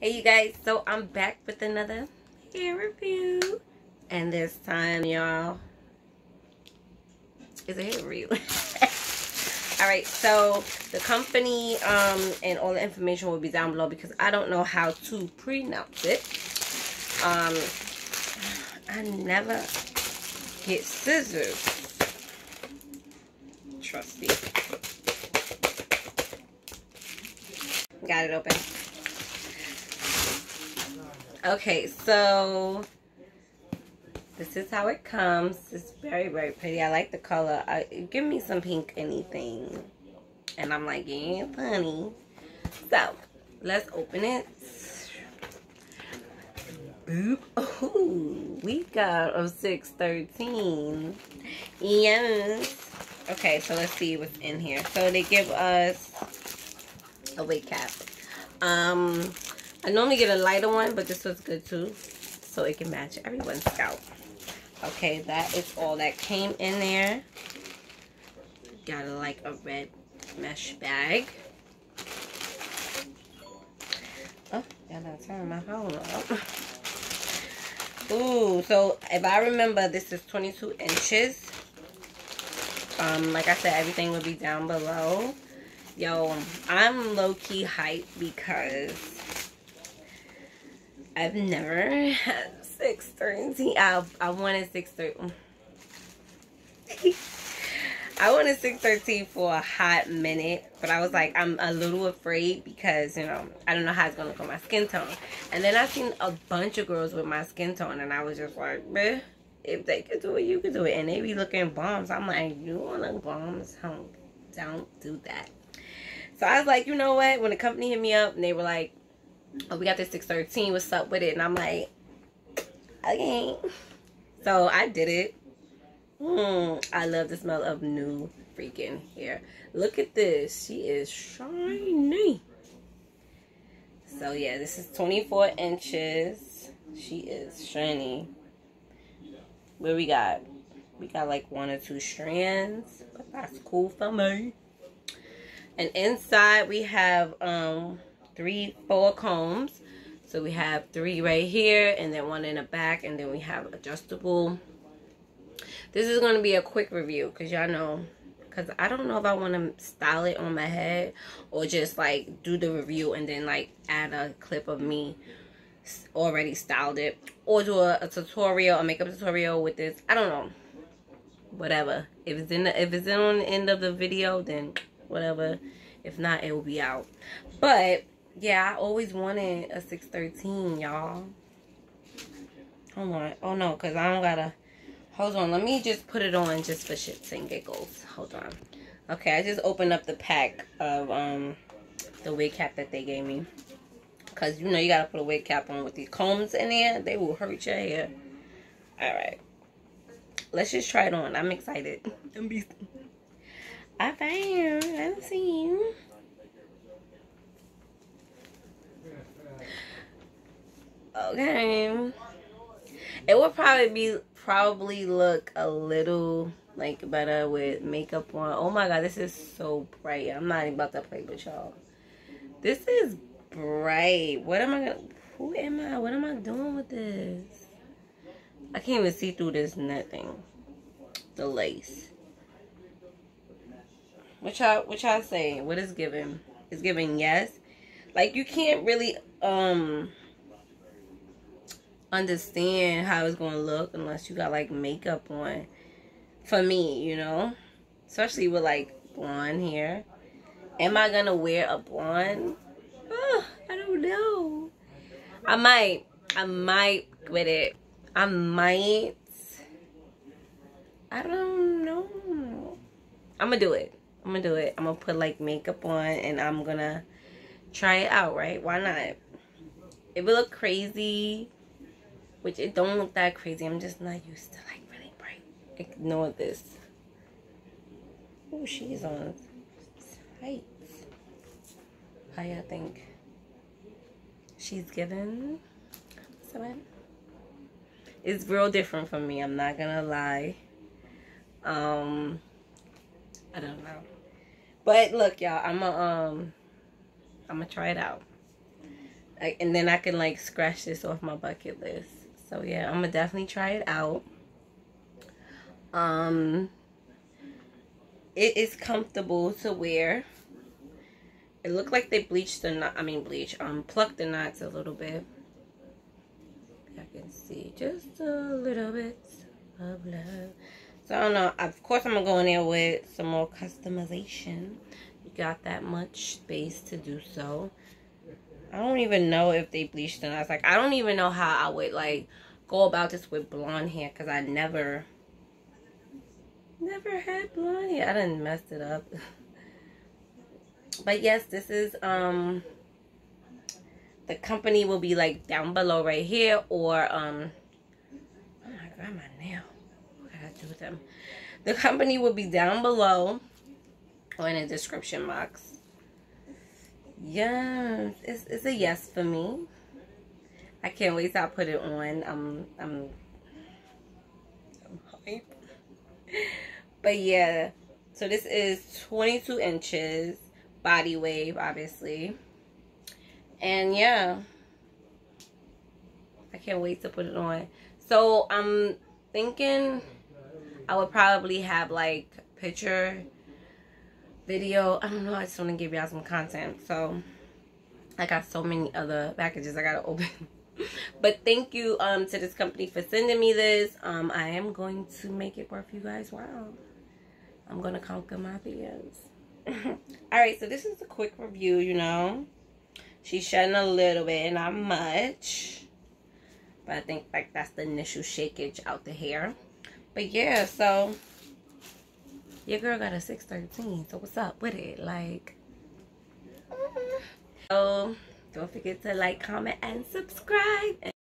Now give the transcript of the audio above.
Hey you guys, so I'm back with another hair review, and this time, y'all, it's a hair review. Alright, so the company and all the information will be down below because I don't know how to pronounce it. I never get scissors. Trusty. Got it open. Okay, so this is how it comes. It's very, very pretty. I like the color. Give me some pink anything. And I'm like, yeah, funny. So, let's open it. Boop. Ooh, we got a 613. Yes. Okay, so let's see what's in here. So they give us a wig cap. I normally get a lighter one, but this was good too, so it can match everyone's scalp. Okay, that is all that came in there. Got like a red mesh bag. Oh, gotta turn my phone up. Ooh, so if I remember, this is 22 inches. Like I said, everything will be down below. Yo, I'm low-key hyped because I've never had 613. I wanted 613. I wanted 613 for a hot minute, but I was like, I'm a little afraid because, you know, I don't know how it's gonna look on my skin tone. And then I seen a bunch of girls with my skin tone, and I was just like, meh, if they could do it, you could do it. And they be looking bombs. I'm like, you wanna bombs? Don't do that. So I was like, you know what? When the company hit me up and they were like, oh, we got this 613, what's up with it? And I'm like, okay. So I did it. I love the smell of new freaking hair. Look at this. She is shiny. So yeah, this is 24 inches. She is shiny. What we got? We got like 1 or 2 strands, but that's cool for me. And inside we have 4 combs. So we have 3 right here, and then 1 in the back, and then we have adjustable. This is going to be a quick review because y'all know, because I don't know if I want to style it on my head or just like do the review and then like add a clip of me already styled it, or do a tutorial, a makeup tutorial with this. I don't know. Whatever. If it's on the end of the video, then whatever. If not, it will be out. But yeah, I always wanted a 613, y'all. Hold on. Oh no, because I don't gotta. Hold on. Let me just put it on just for shits and giggles. Hold on. Okay, I just opened up the pack of the wig cap that they gave me. Because you know you gotta put a wig cap on with these combs in there. They will hurt your hair. Alright. Let's just try it on. I'm excited. I found. Let's see. Okay. It would probably look a little like better with makeup on. Oh my god, this is so bright. I'm not even about to play with y'all. This is bright. What am I gonna? Who am I? What am I doing with this? I can't even see through this nothing. The lace. What y'all say? What is giving? It's giving yes. Like you can't really understand how it's gonna look unless you got like makeup on. For me, you know, especially with like blonde hair. Am I gonna wear a blonde? Oh, I don't know. I might with it. I might. I don't know. I'm gonna do it. I'm gonna put like makeup on and I'm gonna try it out, right? Why not? It will look crazy, which it don't look that crazy. I'm just not used to like really bright. Ignore this. Oh, she's on tights. How y'all think? She's giving. It's real different from me. I'm not gonna lie. I don't know. But look, y'all, I'm gonna try it out. Like, and then I can like scratch this off my bucket list. So yeah, I'm gonna definitely try it out. It is comfortable to wear. It looked like they bleached the knot. I mean plucked the knots a little bit. I can see just a little bit of love. So I don't know. Of course, I'm gonna go in there with some more customization. You got that much space to do so. I don't even know if they bleached the knots. Like, I don't even know how I would like go about this with blonde hair, because I never had blonde hair. I done messed it up. But yes, this is the company will be like down below right here, or oh my god, my nail. What did I do with them? The company will be down below or in the description box. Yeah, it's a yes for me. I can't wait till I put it on. I'm hype. But yeah, so this is 22 inches, Bodywave, obviously. And yeah, I can't wait to put it on. So I'm thinking I would probably have like picture, video. I don't know. I just want to give y'all some content. So I got so many other packages I gotta open. But thank you to this company for sending me this. I am going to make it worth you guys. Wow. I'm gonna conquer my fears. Alright, so this is a quick review, you know. She's shedding a little bit, not much. But I think like that's the initial shakeage out the hair. But yeah, so your girl got a 613. So what's up with it? Like, so don't forget to like, comment, and subscribe. And